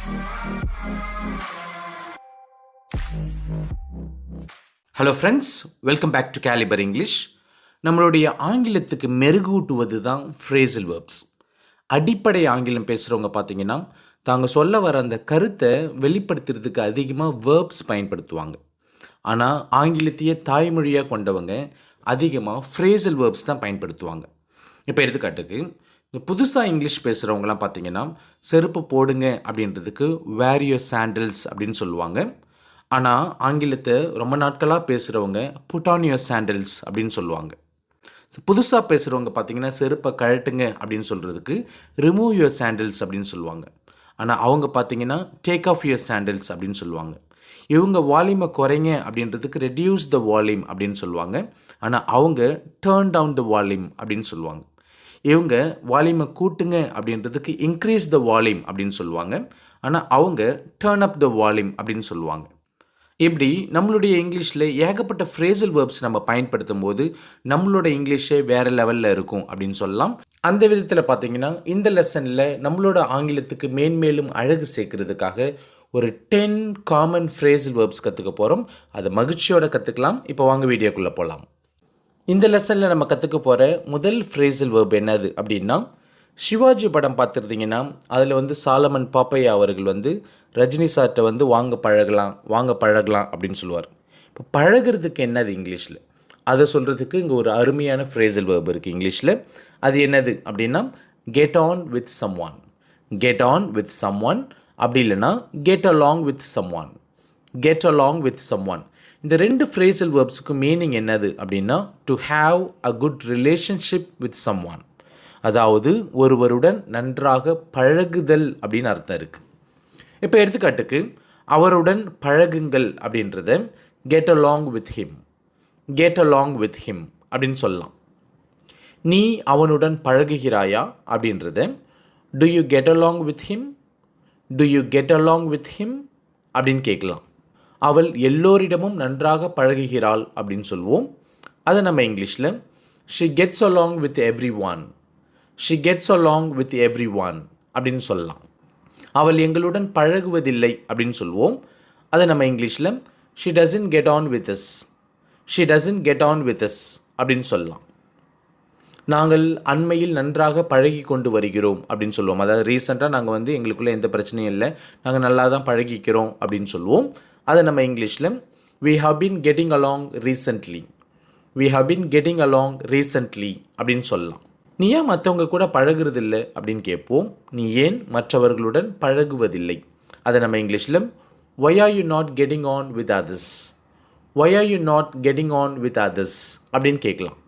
Hello friends, welcome back to Caliber English. நம்மளுடைய ஆங்கிலத்துக்கு மெருகூட்டுவது தான் ஃப்ரேசல் வேர்ப்ஸ். அடிப்படை ஆங்கிலம் பேசுகிறவங்க பார்த்தீங்கன்னா, தாங்க சொல்ல வர அந்த கருத்தை வெளிப்படுத்துறதுக்கு அதிகமாக வேர்ப்ஸ் பயன்படுத்துவாங்க. ஆனால் ஆங்கிலத்தையே தாய்மொழியாக கொண்டவங்க அதிகமாக ஃப்ரேசல் வேர்ப்ஸ் தான் பயன்படுத்துவாங்க. இப்போ எடுத்துக்காட்டுக்கு, இந்த புதுசாக இங்கிலீஷ் பேசுகிறவங்களாம் பார்த்தீங்கன்னா, செருப்பு போடுங்க அப்படின்றதுக்கு வேர் யுவர் சாண்டல்ஸ் அப்படின்னு சொல்லுவாங்க. ஆனால் ஆங்கிலத்தை ரொம்ப நாட்களாக பேசுகிறவங்க புட் ஆன் யுவர் சாண்டல்ஸ் அப்படின்னு சொல்லுவாங்க. புதுசாக பேசுகிறவங்க பார்த்தீங்கன்னா, செருப்பை கழட்டுங்க அப்படின்னு சொல்கிறதுக்கு ரிமூவ் யுவர் சாண்டல்ஸ் அப்படின்னு சொல்லுவாங்க. ஆனால் அவங்க பார்த்தீங்கன்னா டேக் ஆஃப் யுவர் சாண்டல்ஸ் அப்படின்னு சொல்லுவாங்க. இவங்க வால்யூமை குறைங்க அப்படின்றதுக்கு ரெடியூஸ் த வால்யூம் அப்படின்னு சொல்லுவாங்க. ஆனால் அவங்க டேர்ன் டவுன் த வால்யூம் அப்படின்னு சொல்லுவாங்க. இவங்க வால்யூமை கூட்டுங்க அப்படின்றதுக்கு இன்க்ரீஸ் த வால்யூம் அப்படின்னு சொல்லுவாங்க. ஆனால் அவங்க டேர்ன் அப் த வால்யூம் அப்படின்னு சொல்லுவாங்க. இப்படி நம்மளுடைய இங்கிலீஷில் ஏகப்பட்ட ஃப்ரேசல் வேர்ப்ஸ் நம்ம பயன்படுத்தும் போது நம்மளோட இங்கிலீஷே வேறு லெவலில் இருக்கும் அப்படின்னு சொல்லலாம். அந்த விதத்தில் பார்த்தீங்கன்னா, இந்த லெசனில் நம்மளோட ஆங்கிலத்துக்கு மேன்மேலும் அழகு சேர்க்கறதுக்காக ஒரு 10 காமன் ஃப்ரேசல் வேர்ப்ஸ் கற்றுக்க போகிறோம். அதை மகிழ்ச்சியோடு கற்றுக்கலாம். இப்போ வாங்க வீடியோக்குள்ளே போகலாம். இந்த லெசனில் நம்ம கற்றுக்க போகிற முதல் ஃப்ரேசல் வேர்ப் என்னது அப்படின்னா, சிவாஜி படம் பார்த்துருந்தீங்கன்னா அதில் சாலமன் பாப்பையா அவர்கள் ரஜினி சார்கிட்ட வாங்க பழகலாம் அப்படின்னு சொல்லுவார். இப்போ பழகிறதுக்கு என்னது இங்கிலீஷில், அதை சொல்கிறதுக்கு இங்கே ஒரு அருமையான ஃப்ரேசல் வேர்ப் இருக்குது இங்கிலீஷில். அது என்னது அப்படின்னா, get on with someone. Get on with someone, அப்படி இல்லைன்னா get along with someone. Get along with someone. இந்த ரெண்டு ஃப்ரேசல் வேர்ப்ஸுக்கு மீனிங் என்னது அப்படின்னா, to have a good relationship with someone. அதாவது ஒருவருடன் நன்றாக பழகுதல் அப்படின்னு அர்த்தம் இருக்குது. இப்போ எடுத்துக்காட்டுக்கு, அவருடன் பழகுங்கள் அப்படின்றத get along with him, get along with him அப்படின்னு சொல்லலாம். நீ அவனுடன் பழகுகிறாயா அப்படின்றத to you get along with him, to you get along with him அப்படின்னு கேட்கலாம். அவள் எல்லோரிடமும் நன்றாக பழகுகிறாள் அப்படின்னு சொல்லுவோம். அதை நம்ம இங்கிலீஷில் she gets along with every one, she gets along with every one அப்படின்னு சொல்லலாம். அவள் எங்களுடன் பழகுவதில்லை அப்படின்னு சொல்லுவோம். அதை நம்ம இங்கிலீஷில் she doesn't get on with us, she doesn't get on with us அப்படின்னு சொல்லலாம். நாங்கள் அண்மையில் நன்றாக பழகி கொண்டு வருகிறோம் அப்படின்னு சொல்லுவோம். அதாவது ரீசெண்டாக நாங்கள் எங்களுக்குள்ளே எந்த பிரச்சனையும் இல்லை, நாங்கள் நல்லா தான் பழகிக்கிறோம் அப்படின்னு சொல்லுவோம். அதை நம்ம இங்கிலீஷில் we have been getting along recently, we have been getting along recently அப்படின்னு சொல்லலாம். நீ ஏன் மற்றவங்க கூட பழகுறதில்லை அப்படின்னு கேட்போம். நீ ஏன் மற்றவர்களுடன் பழகுவதில்லை. அதை நம்ம இங்கிலீஷில் why are you not getting on with others, why are you not getting on with others அப்படின்னு கேட்கலாம்.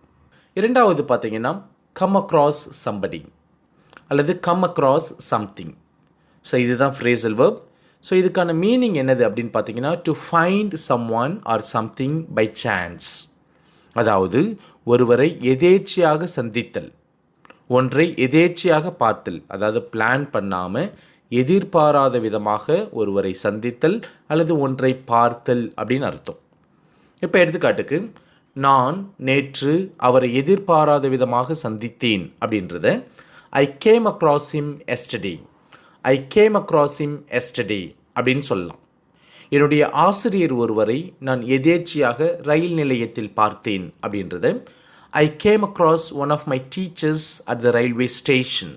இரண்டாவது பார்த்தீங்கன்னா, come across somebody அல்லது come across something. ஸோ இதுதான் ஃப்ரேசல் வேர்ப். ஸோ இதுக்கான மீனிங் என்னது அப்படின்னு பார்த்தீங்கன்னா, to find someone or something by chance. அதாவது ஒருவரை எதேச்சையாக சந்தித்தல், ஒன்றை எதேச்சையாக பார்த்தல், அதாவது பிளான் பண்ணாமல் எதிர்பாராத விதமாக ஒருவரை சந்தித்தல் அல்லது ஒன்றை பார்த்தல் அப்படின்னு அர்த்தம். இப்போ எடுத்துக்காட்டுக்கு, நான் நேற்று அவரை எதிர்பாராத விதமாக சந்தித்தேன் அப்படின்றத I came across him yesterday, I came across him yesterday அப்படின்னு சொல்லலாம். என்னுடைய ஆசிரியர் ஒருவரை நான் எதேச்சையாக ரயில் நிலையத்தில் பார்த்தேன் அப்படின்றத I came across one of my teachers at the railway station,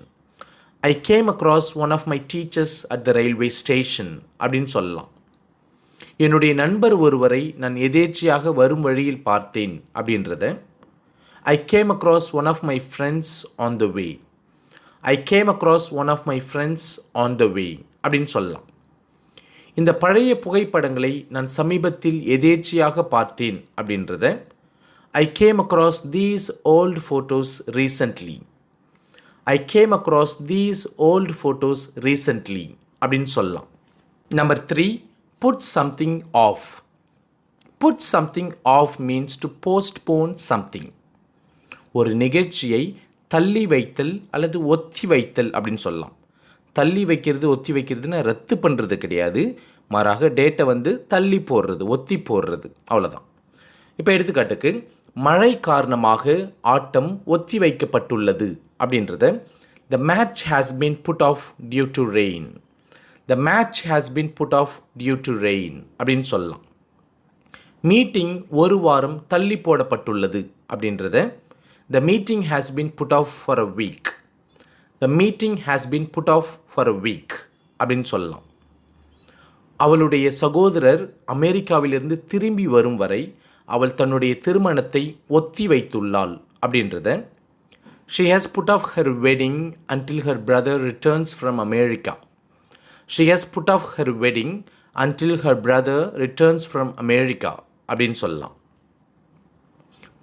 I came across one of my teachers at the railway station அப்படின்னு சொல்லலாம். என்னுடைய நண்பர் ஒருவரை நான் எதேச்சையாக வரும் வழியில் பார்த்தேன் அப்படின்றத I came across one of my friends on the way, I came across one of my friends on the way அப்படின்னு சொல்லலாம். இந்த பழைய புகைப்படங்களை நான் சமீபத்தில் எதேச்சையாக பார்த்தேன் அப்படின்றத I came across these old photos recently, I came across these old photos recently அப்படின்னு சொல்லலாம். Number 3, put something off. Put something off means to postpone something. ஒரு நிகழ்ச்சியை தள்ளி வைத்தல் அல்லது ஒத்தி வைத்தல் அப்படின்னு சொல்லலாம். தள்ளி வைக்கிறது ஒத்தி வைக்கிறதுன்னு ரத்து பண்ணுறது கிடையாது, மாறாக டேட்டை தள்ளி போடுறது, ஒத்தி போடுறது, அவ்வளோதான். இப்போ எடுத்துக்காட்டுக்கு, மழை காரணமாக ஆட்டம் ஒத்தி வைக்கப்பட்டுள்ளது அப்படின்றத the match has been put off due to rain, the match has been put off due to rain அப்படின்னு சொல்லலாம். மீட்டிங் ஒரு வாரம் தள்ளி போடப்பட்டுள்ளது அப்படின்றத the meeting has been put off for a week. The meeting has been put off for a week அப்படின்னு சொல்லலாம். அவளுடைய சகோதரர் அமெரிக்காவிலிருந்து திரும்பி வரும் வரை அவள் தன்னுடைய திருமணத்தை ஒத்தி வைத்துள்ளாள் அப்படின்றத she has put off her wedding until her brother returns from America. she has put off her wedding until her brother returns from America அப்படின்னு சொல்லலாம்.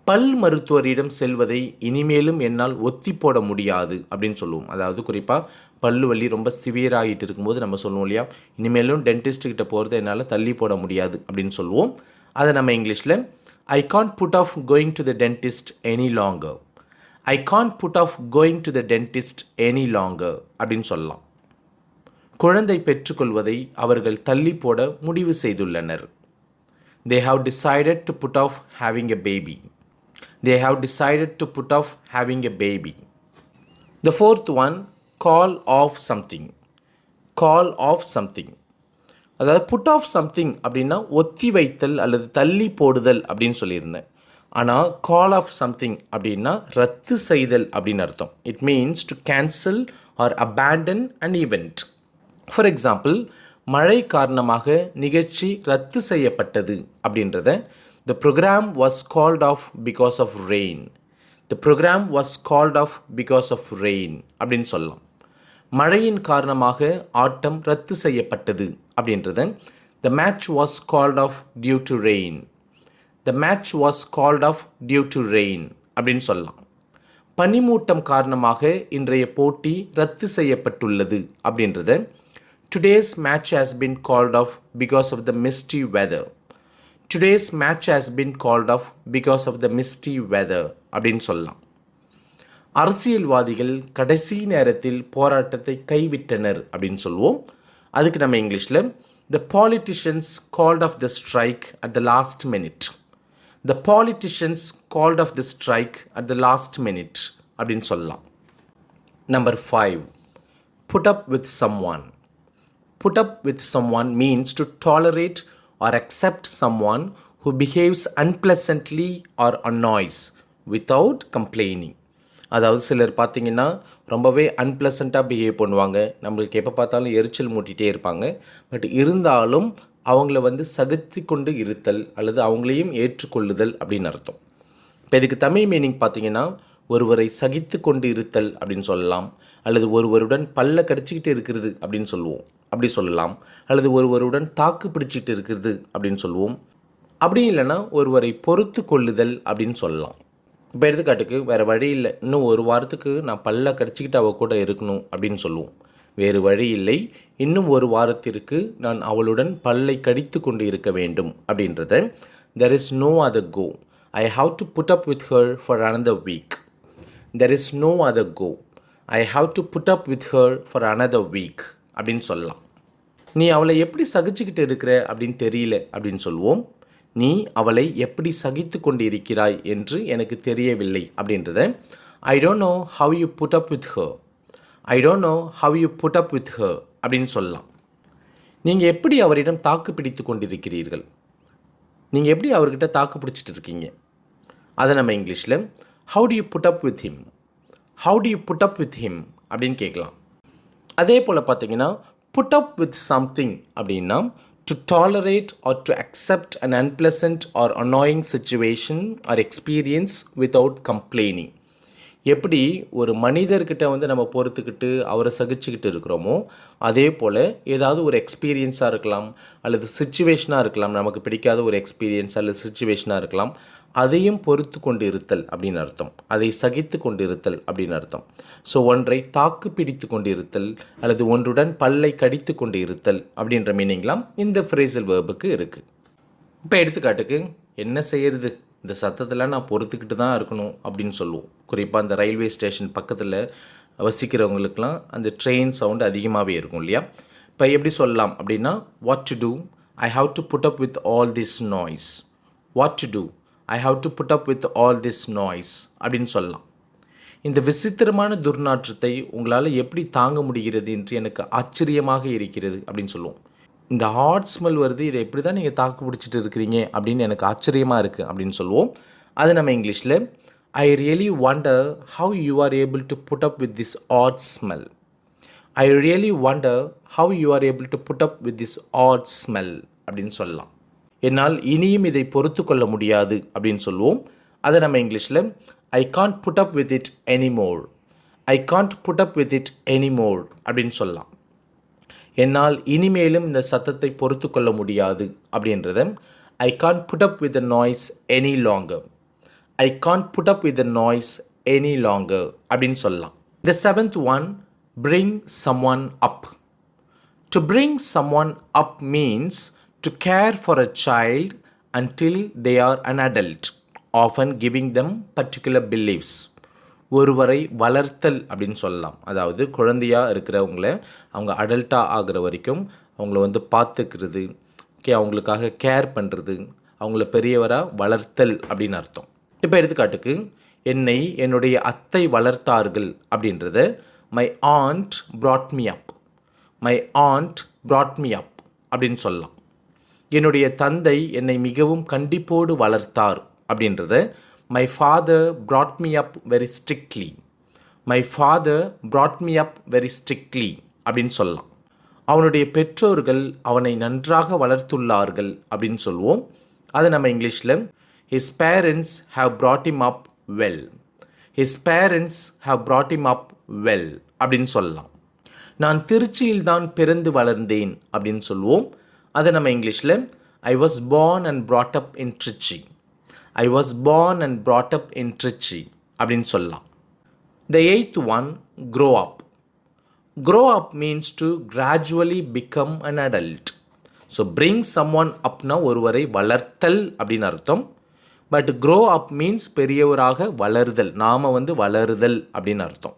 பல் மருத்துவரிடம் செல்வதை இனிமேலும் என்னால் ஒத்தி போட முடியாது அப்படின்னு சொல்லுவோம். அதாவது குறிப்பாக பல்லு வலி ரொம்ப சிவியராகிட்டு இருக்கும்போது நம்ம சொல்லுவோம் இல்லையா, இனிமேலும் டென்டிஸ்ட்கிட்ட போகிறத என்னால் தள்ளி போட முடியாது அப்படின்னு சொல்லுவோம். அதை நம்ம இங்கிலீஷில் I can't put off going to the dentist any longer. I can't put off going to the dentist any longer அப்படின்னு சொல்லலாம். குழந்தை பெற்றுக்கொள்வதை அவர்கள் தள்ளி போட முடிவு செய்துள்ளனர். They have decided to put off having a baby. They have decided to put off having a baby. The fourth one, call off something. Call off something. அதாவது put of something அப்படின்னா ஒத்தி வைத்தல் அல்லது தள்ளி போடுதல் அப்படின்னு சொல்லியிருந்தேன். ஆனால் கால் ஆஃப் சம்திங் அப்படின்னா ரத்து செய்தல் அப்படின்னு அர்த்தம். It means to cancel or abandon an event. For example, மழை காரணமாக நிகழ்ச்சி ரத்து செய்யப்பட்டது அப்படின்றத the programme was called off because of rain. The programme was called off because of rain அப்படின்னு சொல்லலாம். மழையின் காரணமாக ஆட்டம் ரத்து செய்யப்பட்டது அப்படின்றத the match was called off due to rain. The match was called off due to rain அப்படின்னு சொல்லலாம். பனிமூட்டம் காரணமாக இன்றைய போட்டி ரத்து செய்யப்பட்டுள்ளது அப்படின்றத Today's match has been called off because of the misty weather. Today's match has been called off because of the misty weather அப்படின்னு சொல்லலாம். அரசியல்வாதிகள் கடைசி நேரத்தில் போராட்டத்தை கைவிட்டனர் அப்படின்னு சொல்லுவோம். அதுக்கு நம்ம இங்கிலீஷில் the politicians called off the strike at the last minute. The politicians called off the strike at the last minute அப்படின்னு சொல்லலாம். Number 5, put up with someone. Put up with someone means to tolerate or accept someone who behaves unpleasantly or annoys without complaining. அதாவது சிலர் பார்த்திங்கன்னா ரொம்பவே அன்பிளசண்ட்டாக behave பண்ணுவாங்க, நம்மளுக்கு எப்போ பார்த்தாலும் எரிச்சல் மூட்டிகிட்டே இருப்பாங்க. பட் இருந்தாலும் அவங்கள சகித்து கொண்டு இருத்தல் அல்லது அவங்களையும் ஏற்றுக்கொள்ளுதல் அப்படின்னு அர்த்தம். இப்போ இதுக்கு தமிழ் மீனிங் பார்த்திங்கன்னா ஒருவரை சகித்து கொண்டு இருத்தல் அப்படின்னு சொல்லலாம், அல்லது ஒருவருடன் பல்ல கடிச்சிக்கிட்டு இருக்கிறது அப்படின்னு சொல்லுவோம், அப்படி சொல்லலாம். அல்லது ஒருவருடன் தாக்கு பிடிச்சிட்டு இருக்கிறது அப்படின்னு சொல்லுவோம். அப்படி இல்லைன்னா ஒருவரை பொறுத்து கொள்ளுதல் அப்படின்னு சொல்லலாம். இப்போ எடுத்துக்காட்டுக்கு வேறு வழி இல்லை, இன்னும் ஒரு வாரத்துக்கு நான் பல்ல கடிச்சிக்கிட்டு அவள் கூட இருக்கணும் அப்படின்னு சொல்லுவோம். வேறு வழி இல்லை, இன்னும் ஒரு வாரத்திற்கு நான் அவளுடன் பல்லை கடித்து கொண்டு இருக்க வேண்டும் அப்படின்றத there is no other go. I have to put up with her for another week. There is no other go. I have to put up with her for another week அப்படின்னு சொல்லலாம். நீ அவளை எப்படி சகிச்சுக்கிட்டு இருக்கிற அப்படின்னு தெரியல அப்படின்னு சொல்லுவோம். நீ அவளை எப்படி சகித்து கொண்டு இருக்கிறாய் என்று எனக்கு தெரியவில்லை அப்படின்றத I don't know how you put up with her. I don't know how you put up with her அப்படின்னு சொல்லலாம். நீங்கள் எப்படி அவரிடம் தாக்கு பிடித்து கொண்டிருக்கிறீர்கள், நீங்கள் எப்படி அவர்கிட்ட தாக்கு பிடிச்சிட்டு இருக்கீங்க, அதை நம்ம இங்கிலீஷில் how do you put up with him. How do you put up with him அப்படின்னு கேட்கலாம். அதே போல் பார்த்தீங்கன்னா புட் அப் வித் சம்திங் அப்படின்னா to tolerate or to accept an unpleasant or annoying situation or experience without complaining. எப்படி ஒரு மனிதர்கிட்ட நம்ம பொறுத்துக்கிட்டு அவரை சகிச்சுக்கிட்டு இருக்கிறோமோ அதே போல் ஏதாவது ஒரு எக்ஸ்பீரியன்ஸாக இருக்கலாம் அல்லது சிச்சுவேஷனாக இருக்கலாம், நமக்கு பிடிக்காத ஒரு எக்ஸ்பீரியன்ஸ் அல்லது சிச்சுவேஷனாக இருக்கலாம், அதையும் பொறுத்து கொண்டு இருத்தல் அப்படின்னு அர்த்தம். அதை சகித்து கொண்டு இருத்தல் அப்படின்னு அர்த்தம். ஸோ ஒன்றை தாக்கு பிடித்து கொண்டு இருத்தல் அல்லது ஒன்றுடன் பல்லை கடித்து கொண்டு இருத்தல் அப்படின்ற மீனிங்லாம் இந்த ஃப்ரேசல் வேர்புக்கு இருக்குது. இப்போ எடுத்துக்காட்டுக்கு என்ன செய்கிறது, இந்த சத்தத்தில் நான் பொறுத்துக்கிட்டு தான் இருக்கணும் அப்படின்னு சொல்லுவோம். குறிப்பாக அந்த ரயில்வே ஸ்டேஷன் பக்கத்தில் வசிக்கிறவங்களுக்கெலாம் அந்த ட்ரெயின் சவுண்டு அதிகமாகவே இருக்கும் இல்லையா. இப்போ எப்படி சொல்லலாம் அப்படின்னா what to do, I have to put up with all this noise. What to do, I have to put up with all this noise அப்படின்னு சொல்லலாம். இந்த விசித்திரமான துர்நாற்றத்தை உங்களால் எப்படி தாங்க முடிகிறது என்று எனக்கு ஆச்சரியமாக இருக்கிறது அப்படின்னு சொல்லுவோம். இந்த ஹாட் ஸ்மெல் வருது, இதை எப்படி தான் நீங்கள் தாக்கு பிடிச்சிட்டு இருக்கிறீங்க அப்படின்னு எனக்கு ஆச்சரியமாக இருக்குது அப்படின்னு சொல்லுவோம். அது நம்ம இங்கிலீஷில் I really wonder how you are able to put up with this odd smell. I really wonder how you are able to put up with this odd smell அப்படின்னு சொல்லலாம். என்னால் இனியும் இதை பொறுத்து கொள்ள முடியாது அப்படின்னு சொல்லுவோம். அதை நம்ம இங்கிலீஷில் I can't put up with it anymore. I can't put up with it anymore அப்படின்னு சொல்லலாம். என்னால் இனிமேலும் இந்த சத்தத்தை பொறுத்து கொள்ள முடியாது அப்படின்றத I can't put up with the noise any longer. I can't put up with the noise any longer அப்படின்னு சொல்லலாம். The seventh one, bring someone up. To bring someone up means to care for a child until they are an adult, often giving them particular beliefs. ஒருவரை வளர்த்தல் அப்படின்னு சொல்லலாம். அதாவது குழந்தையாக இருக்கிறவங்கள அவங்க அடல்ட்டாக ஆகிற வரைக்கும் அவங்கள பார்த்துக்கிறது, அவங்களுக்காக கேர் பண்ணுறது, அவங்கள பெரியவராக வளர்த்தல் அப்படின்னு அர்த்தம். இப்போ எடுத்துக்காட்டுக்கு என்னை என்னுடைய அத்தை வளர்த்தார்கள் அப்படின்றத my and brought me up. My and brought me up அப்படின்னு சொல்லலாம். என்னுடைய தந்தை என்னை மிகவும் கண்டிப்போடு வளர்த்தார் அப்படின்றத my father brought me up very strictly. My father brought me up very strictly அப்படின்னு சொல்லலாம். அவனுடைய பெற்றோர்கள் அவனை நன்றாக வளர்த்துள்ளார்கள் அப்படின்னு சொல்லுவோம். அதை நம்ம இங்கிலீஷில் his parents have brought him up well. his parents have brought him up well அப்படின்னு சொல்லலாம். நான் திருச்சியில் தான் பிறந்து வளர்ந்தேன் அப்படின்னு சொல்லுவோம். அதை நம்ம இங்கிலீஷில் I was born and brought up in Trichy. I was born and brought up in Trichy அப்படின்னு சொல்லலாம். The eighth one, grow up. Grow up means to gradually become an adult. So bring someone upனா ஒருவரை வளர்த்தல் அப்படின்னு அர்த்தம். But grow up means பெரியவராக வளருதல், நாம் வளருதல் அப்படின்னு அர்த்தம்.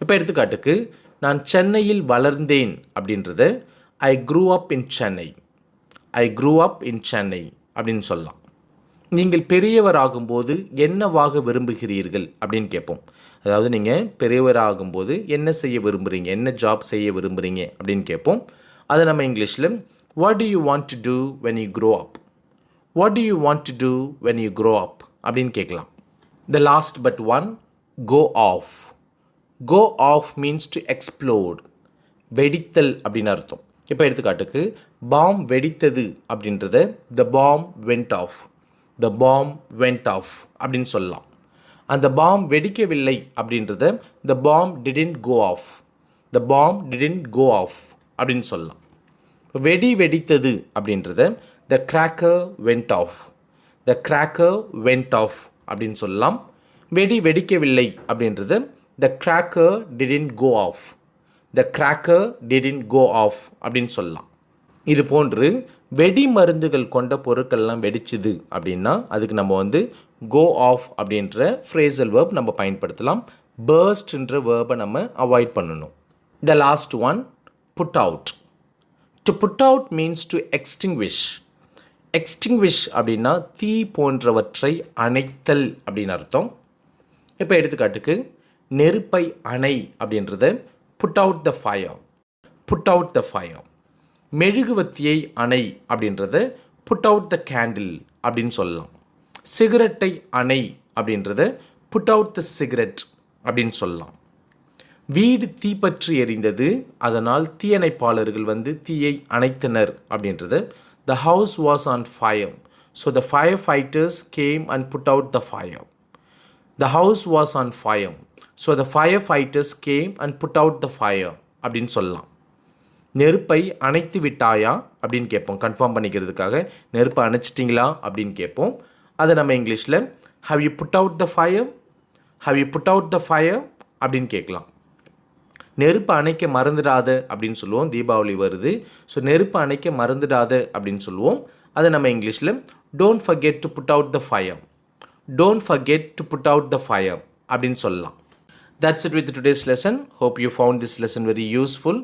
இப்போ எடுத்துக்காட்டுக்கு நான் சென்னையில் வளர்ந்தேன் அப்படின்றது ஐ grew up in Chennai. I grew up in Chennai அப்படின்னு சொல்லலாம். நீங்கள் பெரியவராகும்போது என்னவாக விரும்புகிறீர்கள் அப்படின்னு கேட்போம். அதாவது நீங்கள் பெரியவராகும்போது என்ன செய்ய விரும்புகிறீங்க, என்ன ஜாப் செய்ய விரும்புகிறீங்க அப்படின்னு கேட்போம். அதை நம்ம இங்கிலீஷில் what do you want to do when you grow up? what do you want to do when you grow up அப்படின்னு கேட்கலாம். The last but one, go off. go off means to explode. வெடித்தல் அப்படின்னு அர்த்தம். இப்போ எடுத்துக்காட்டுக்கு bomb வெடித்தது அப்படின்றத the bomb went off. the bomb went off அப்படின்னு சொல்லலாம். அந்த பாம் வெடிக்கவில்லை அப்படின்றத the bomb didn't go off. the bomb didn't go off அப்படின்னு சொல்லலாம். வெடி வெடித்தது அப்படின்றத the cracker went off. the cracker went off அப்படின்னு சொல்லலாம். வெடி வெடிக்கவில்லை அப்படின்றது the cracker didn't go off. the cracker didn't go off அப்படின்னு சொல்லலாம். இது போன்று வெடி மருந்துகள் கொண்ட பொருட்கள்லாம் வெடிச்சுது அப்படின்னா அதுக்கு நம்ம go off அப்படின்ற phrasal verb நம்ம பயன்படுத்தலாம். burstன்ற verb நம்ம அவாய்ட் பண்ணணும். the last one, put out. to put out means to extinguish. extinguish அப்படின்னா தீ போன்றவற்றை அணைத்தல் அப்படின்னு அர்த்தம். இப்போ எடுத்துக்காட்டுக்கு நெருப்பை அணை அப்படின்றத put out the fire. put out the fire. மெழுகுவத்தியை அணை அப்படின்றத put out the candle அப்படின்னு சொல்லலாம். சிகரெட்டை அணை அப்படின்றத put out the cigarette அப்படின்னு சொல்லலாம். வீடு தீப்பற்றி எரிந்தது, அதனால் தீயணைப்பாளர்கள் தீயை அணைத்தனர் அப்படின்றது the house was on fire, so the firefighters came and put out the fire. the house was on fire, so the firefighters came and put out the fire அப்படின்னு சொல்லலாம். நெருப்பை அணைத்து விட்டாயா அப்படின்னு கேட்போம். கன்ஃபார்ம் பண்ணிக்கிறதுக்காக நெருப்பை அணைச்சிட்டிங்களா அப்படின்னு கேட்போம். அதை நம்ம இங்கிலீஷில் have you put out the fire? have you put out the fire அப்படின்னு கேட்கலாம். நெருப்பு அணைக்க மறந்துடாத அப்படின்னு சொல்லுவோம். தீபாவளி வருது, ஸோ நெருப்பு அணைக்க மறந்துடாத அப்படின்னு சொல்லுவோம். அதை நம்ம இங்கிலீஷில் don't forget to put out the fire. don't forget to put out the fire அப்படின்னு சொல்லலாம். That's it with today's lesson. Hope you found this lesson very useful.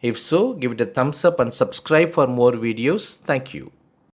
If so, give it a thumbs up and subscribe for more videos. Thank you.